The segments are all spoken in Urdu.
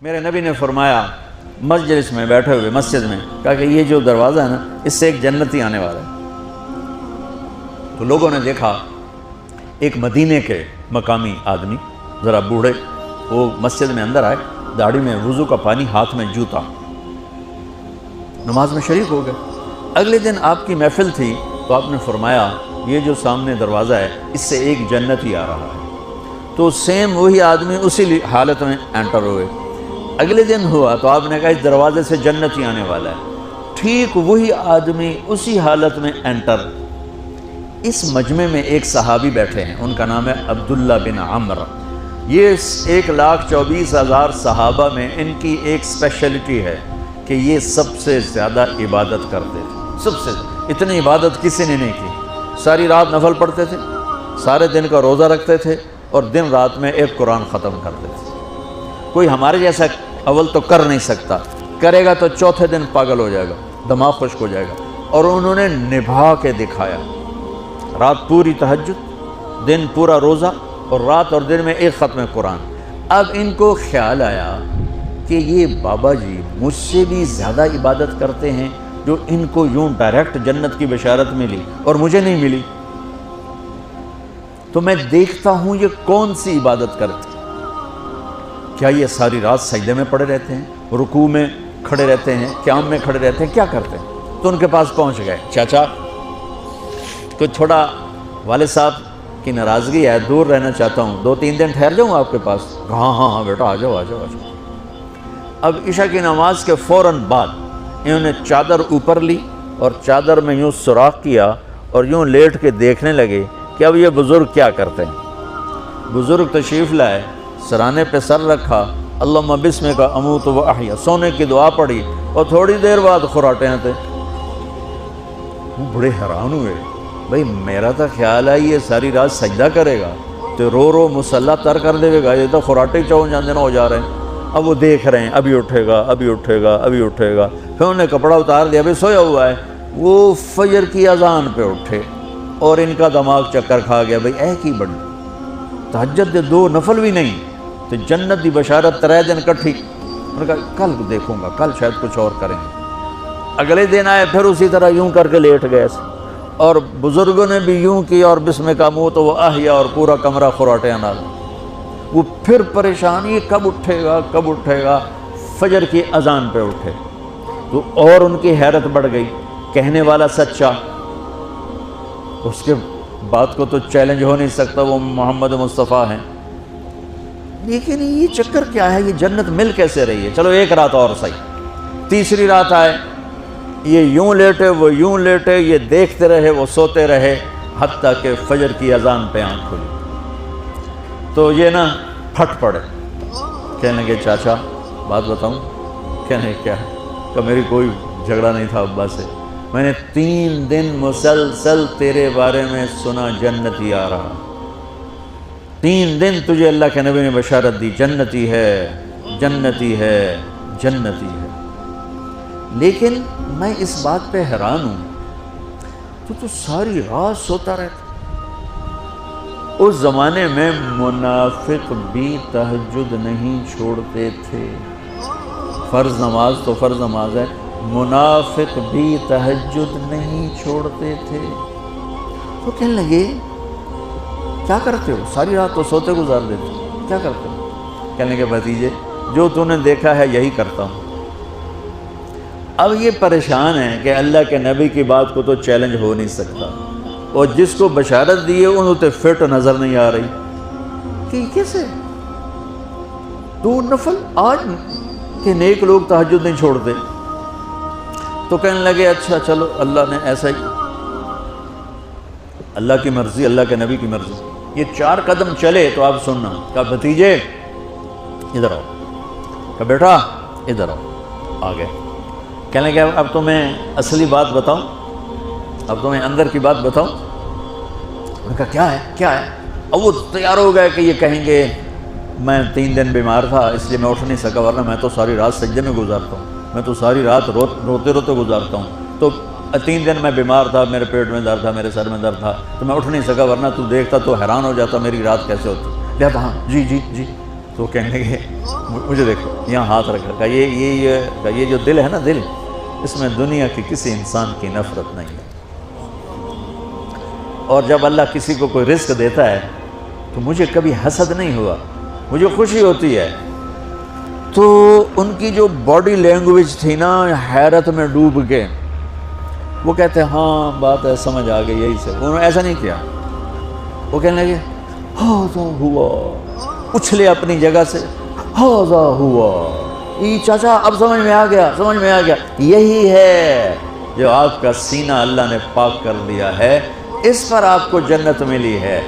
میرے نبی نے فرمایا مجلس میں بیٹھے ہوئے مسجد میں، کہا کہ یہ جو دروازہ ہے نا اس سے ایک جنتی آنے والا ہے۔ تو لوگوں نے دیکھا ایک مدینے کے مقامی آدمی ذرا بوڑھے، وہ مسجد میں اندر آئے، داڑھی میں وضو کا پانی، ہاتھ میں جوتا، نماز میں شریک ہو گئے۔ اگلے دن آپ کی محفل تھی تو آپ نے فرمایا یہ جو سامنے دروازہ ہے اس سے ایک جنتی آ رہا ہے۔ تو سیم وہی آدمی اسی حالت میں انٹر ہوئے۔ اگلے دن ہوا تو آپ نے کہا اس دروازے سے جنتی آنے والا ہے، ٹھیک وہی آدمی اسی حالت میں انٹر۔ اس مجمع میں ایک صحابی بیٹھے ہیں، ان کا نام ہے عبداللہ بن عمرو۔ یہ 1,24,000 صحابہ میں ان کی ایک اسپیشلٹی ہے کہ یہ سب سے زیادہ عبادت کرتے تھے، سب سے اتنی عبادت کسی نے نہیں کی۔ ساری رات نفل پڑھتے تھے، سارے دن کا روزہ رکھتے تھے اور دن رات میں ایک قرآن ختم کرتے تھے۔ کوئی ہمارے جیسا اول تو کر نہیں سکتا، کرے گا تو چوتھے دن پاگل ہو جائے گا، دماغ خشک ہو جائے گا، اور انہوں نے نبھا کے دکھایا۔ رات پوری تہجد، دن پورا روزہ، اور رات اور دن میں ایک ختم قرآن۔ اب ان کو خیال آیا کہ یہ بابا جی مجھ سے بھی زیادہ عبادت کرتے ہیں، جو ان کو یوں ڈائریکٹ جنت کی بشارت ملی اور مجھے نہیں ملی، تو میں دیکھتا ہوں یہ کون سی عبادت کرتے ہیں۔ کیا یہ ساری رات سجدے میں پڑے رہتے ہیں، رکوع میں کھڑے رہتے ہیں، قیام میں کھڑے رہتے ہیں، کیا کرتے ہیں؟ تو ان کے پاس پہنچ گئے، چاچا کچھ تھوڑا والد صاحب کی ناراضگی ہے، دور رہنا چاہتا ہوں، 2-3 دن ٹھہر جاؤں آپ کے پاس؟ ہاں ہاں ہاں بیٹا آ جاؤ آ جاؤ آ جاؤ۔ اب عشاء کی نماز کے فوراً بعد انہوں نے چادر اوپر لی اور چادر میں یوں سوراخ کیا اور یوں لیٹ کے دیکھنے لگے کہ اب یہ بزرگ کیا کرتے ہیں۔ بزرگ تشریف لائے، سرانے پہ سر رکھا، اللہم بسمک اموت و احیا، سونے کی دعا پڑھی، اور تھوڑی دیر بعد خراٹے آتے۔ وہ بڑے حیران ہوئے، بھئی میرا تو خیال ہے یہ ساری رات سجدہ کرے گا تو رو رو مصلی تر کر دے گا، یہ تو خراٹے چون جاندے نہ ہو جا رہے ہیں۔ اب وہ دیکھ رہے ہیں ابھی اٹھے گا ابھی اٹھے گا ابھی اٹھے گا، پھر انہوں نے کپڑا اتار دیا، ابھی سویا ہوا ہے۔ وہ فجر کی اذان پہ اٹھے اور ان کا دماغ چکر کھا گیا، بھئی اے کی بڑی تہجد دے 2 نفل بھی نہیں تو جنت دی بشارت 3 دن کٹھی۔ انہوں نے کہا کل دیکھوں گا، کل شاید کچھ اور کریں گے۔ اگلے دن آئے، پھر اسی طرح یوں کر کے لیٹ گئے، اور بزرگوں نے بھی یوں کی، اور بسمک اموت و احیا، اور پورا کمرہ خراٹے نال۔ وہ پھر پریشان، یہ کب اٹھے گا کب اٹھے گا؟ فجر کی اذان پہ اٹھے تو اور ان کی حیرت بڑھ گئی، کہنے والا سچا، اس کے بات کو تو چیلنج ہو نہیں سکتا، وہ محمد مصطفیٰ ہیں، لیکن یہ چکر کیا ہے، یہ جنت مل کیسے رہی ہے؟ چلو ایک رات اور صحیح۔ تیسری رات آئے، یہ یوں لیٹے وہ یوں لیٹے، یہ دیکھتے رہے وہ سوتے رہے، حتیٰ کہ فجر کی اذان پہ آنکھ کھلی تو یہ نا پھٹ پڑے، کہنے لگے چاچا بات بتاؤں؟ کہنے کیا ہے؟ کہ میری کوئی جھگڑا نہیں تھا ابا سے، میں نے 3 دن مسلسل تیرے بارے میں سنا جنتی آ رہا، 3 دن تجھے اللہ کے نبی نے بشارت دی جنتی ہے جنتی ہے جنتی ہے، لیکن میں اس بات پہ حیران ہوں تو ساری رات سوتا رہتا۔ اس زمانے میں منافق بھی تہجد نہیں چھوڑتے تھے، فرض نماز تو فرض نماز ہے، منافق بھی تہجد نہیں چھوڑتے تھے۔ تو کہنے لگے کیا کرتے ہو؟ ساری رات تو سوتے گزار دیتے ہو، کیا کرتے ہو؟ کہنے لگے بھتیجے جو تو نے دیکھا ہے یہی کرتا ہوں۔ اب یہ پریشان ہے کہ اللہ کے نبی کی بات کو تو چیلنج ہو نہیں سکتا، اور جس کو بشارت دی ہے انہوں تے فٹ نظر نہیں آ رہی کہ کیسے 2 نفل آج کہ نیک لوگ تہجد نہیں چھوڑتے۔ تو کہنے لگے اچھا چلو اللہ نے ایسا ہی، اللہ کی مرضی اللہ کے نبی کی مرضی۔ یہ 4 قدم چلے تو آپ سننا، کہا بھتیجے ادھر آؤ، کہا بیٹا ادھر آؤ، آ گئے۔ کہنے لگے اب تمہیں اصلی بات بتاؤں، اب تمہیں اندر کی بات بتاؤں؟ انہوں نے کہا کیا ہے کیا ہے؟ اب وہ تیار ہو گئے کہ یہ کہیں گے میں 3 دن بیمار تھا اس لیے میں اٹھ نہیں سکا، ورنہ میں تو ساری رات سجدے میں گزارتا ہوں، میں تو ساری رات روتے روتے گزارتا ہوں، تو 3 دن میں بیمار تھا، میرے پیٹ میں درد تھا، میرے سر میں درد تھا، تو میں اٹھ نہیں سکا، ورنہ تو دیکھتا تو حیران ہو جاتا میری رات کیسے ہوتی۔ کہتا ہاں جی جی جی۔ تو کہنے لگے مجھے دیکھو یہاں ہاتھ رکھا، یہ جو دل ہے نا، دل اس میں دنیا کی کسی انسان کی نفرت نہیں ہے، اور جب اللہ کسی کو کوئی رزق دیتا ہے تو مجھے کبھی حسد نہیں ہوا، مجھے خوشی ہوتی ہے۔ تو ان کی جو باڈی لینگویج تھی نا، حیرت میں ڈوب کے وہ کہتے ہیں ہاں بات ہے، سمجھ آ گئی، یہی سے۔ انہوں نے ایسا نہیں کیا، وہ کہنے لگے ہاذا ہوا، اچھلے اپنی جگہ سے، ہاذا ہوا، یہ چاچا اب سمجھ میں آ گیا، سمجھ میں آ گیا، یہی ہے جو آپ کا سینہ اللہ نے پاک کر دیا ہے، اس پر آپ کو جنت ملی ہے۔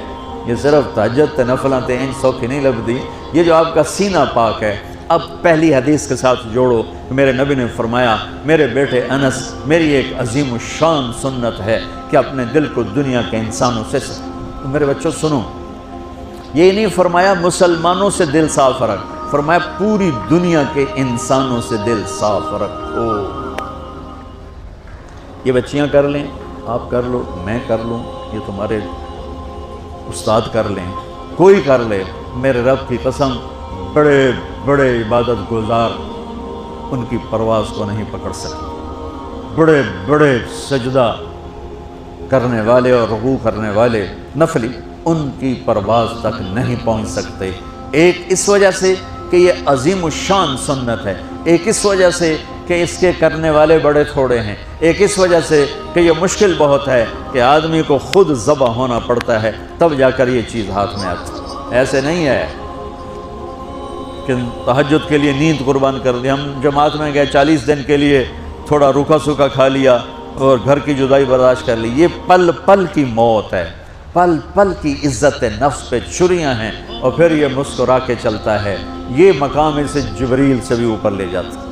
یہ صرف تہجد نفلاں تے ان سوکھی نہیں لبدی، یہ جو آپ کا سینہ پاک ہے۔ اب پہلی حدیث کے ساتھ جوڑو، میرے نبی نے فرمایا، میرے بیٹے انس، میری ایک عظیم الشان سنت ہے کہ اپنے دل کو دنیا کے انسانوں سے میرے بچوں سنو، یہ نہیں فرمایا مسلمانوں سے دل صاف رکھ، فرمایا پوری دنیا کے انسانوں سے دل صاف رکھو۔ یہ بچیاں کر لیں، آپ کر لو، میں کر لوں، یہ تمہارے استاد کر لیں، کوئی کر لے، میرے رب کی قسم بڑے بڑے عبادت گزار ان کی پرواز کو نہیں پکڑ سکتے، بڑے بڑے سجدہ کرنے والے اور رکوع کرنے والے نفلی ان کی پرواز تک نہیں پہنچ سکتے۔ ایک اس وجہ سے کہ یہ عظیم الشان سنت ہے، ایک اس وجہ سے کہ اس کے کرنے والے بڑے تھوڑے ہیں، ایک اس وجہ سے کہ یہ مشکل بہت ہے کہ آدمی کو خود ذبح ہونا پڑتا ہے تب جا کر یہ چیز ہاتھ میں آتی۔ ایسے نہیں ہے کہ تہجد کے لیے نیند قربان کر دی، ہم جماعت میں گئے 40 دن کے لیے، تھوڑا روکھا سوکھا کھا لیا اور گھر کی جدائی برداشت کر لی۔ یہ پل پل کی موت ہے، پل پل کی عزت نفس پہ چھریاں ہیں، اور پھر یہ مسکرا کے چلتا ہے۔ یہ مقام اسے جبریل سے بھی اوپر لے جاتا ہے۔